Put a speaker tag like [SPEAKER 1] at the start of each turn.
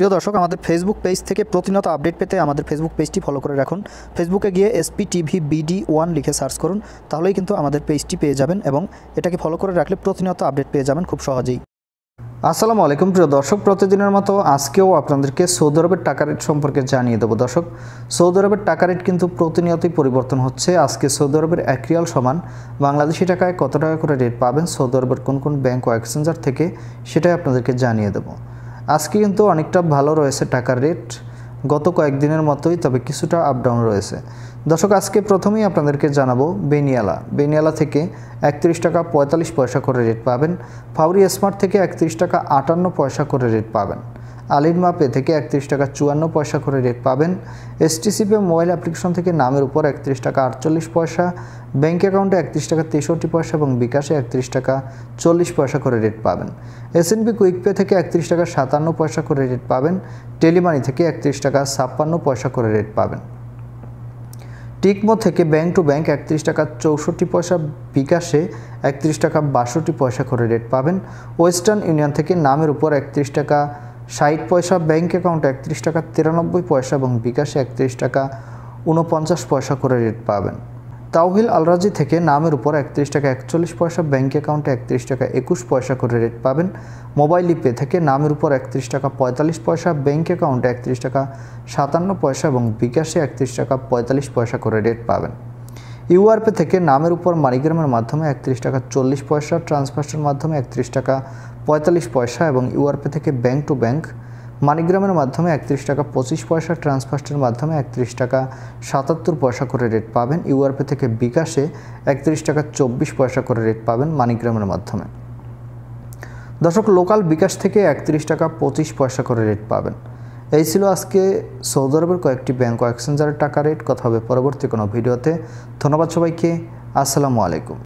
[SPEAKER 1] প্রিয় দর্শক, আমাদের ফেসবুক পেজ থেকে প্রতিনিয়ত আপডেট পেতে আমাদের ফেসবুক পেজটি ফলো করে রাখুন। ফেসবুকে গিয়ে SPTV BD1 লিখে সার্চ করুন, তাহলেই কিন্তু আমাদের পেজটি পেয়ে যাবেন এবং এটাকে ফলো করে রাখলে প্রতিনিয়ত আপডেট পেয়ে যাবেন খুব সহজেই। আসসালামু আলাইকুম প্রিয় দর্শক, প্রতিদিনের মতো আজকেও আপনাদেরকে সৌদি আরবের টাকা রেট সম্পর্কে জানিয়ে দেবো। দর্শক, সৌদি আরবের টাকা রেট কিন্তু প্রতিনিয়তই পরিবর্তন হচ্ছে। আজকে সৌদি আরবের 1 রিয়াল সমান বাংলাদেশি টাকায় কত টাকা করে রেট পাবেন সৌদি আরবের কোন কোন ব্যাংক ও এক্সচেঞ্জার থেকে, সেটাই আপনাদেরকে জানিয়ে দেবো। আজকে কিন্তু অনেকটা ভালো রয়েছে টাকার রেট, গত কয়েকদিনের মতোই, তবে কিছুটা আপ ডাউন রয়েছে। দর্শক, আজকে প্রথমেই আপনাদেরকে জানাবো বেনিয়ালা থেকে 31 টাকা 45 পয়সা করে রেট পাবেন। ফাউরি স্মার্ট থেকে 31 টাকা 58 পয়সা করে রেট পাবেন। আলিনমা পে থেকে 31 টাকা 54 পয়সা করে রেট পাবেন। STC পে মোবাইল অ্যাপ্লিকেশন থেকে নামের উপর 31 টাকা 48 পয়সা, ব্যাঙ্ক অ্যাকাউন্টে 31 টাকা 63 পয়সা এবং বিকাশে 31 টাকা 40 পয়সা করে রেট পাবেন। SNB কুইক পে থেকে 31 টাকা 57 পয়সা করে রেট পাবেন। টেলিমানি থেকে 31 টাকা 56 পয়সা করে রেট পাবেন। টিকমো থেকে ব্যাংক টু ব্যাংক 31 টাকা 64 পয়সা, বিকাশে 31 টাকা 62 পয়সা করে রেট পাবেন। ওয়েস্টার্ন ইউনিয়ন থেকে নামের উপর 31 টাকা 60 পয়সা, ব্যাঙ্ক অ্যাকাউন্টে 31 টাকা 93 পয়সা এবং বিকাশে 31 টাকা 49 পয়সা করে রেট পাবেন। তাওহিল আলরাজি থেকে নামের উপর 31 টাকা 41 পয়সা, ব্যাঙ্ক অ্যাকাউন্টে 31 টাকা 21 পয়সা করে রেট পাবেন। মোবাইল পে থেকে নামের উপর 31 টাকা 45 পয়সা, ব্যাঙ্ক অ্যাকাউন্টে 31 টাকা 57 পয়সা এবং বিকাশে 31 টাকা 45 পয়সা করে রেট পাবেন। ইউআরপে থেকে নামের উপর মানিগ্রামের মাধ্যমে 31 টাকা 40 পয়সা, ট্রান্সফারের মাধ্যমে 31 টাকা 45 পয়সা এবং ইউআরপে থেকে ব্যাঙ্ক টু ব্যাঙ্ক মানিগ্রামের মাধ্যমে 31 টাকা 25 পয়সা, ট্রান্সফারের মাধ্যমে 31 টাকা 77 পয়সা করে রেট পাবেন। ইউআরপে থেকে বিকাশে 31 টাকা 24 পয়সা করে রেট পাবেন মানিগ্রামের মাধ্যমে। দর্শক, লোকাল বিকাশ থেকে 31 টাকা 25 পয়সা করে রেট পাবেন। এই ছিল আজকে সৌদি আরবের কয়েকটি ব্যাংক ও এক্সচেঞ্জারের টাকা রেট। কথা হবে পরবর্তী কোনো ভিডিওতে। ধন্যবাদ সবাইকে। আসসালামু আলাইকুম।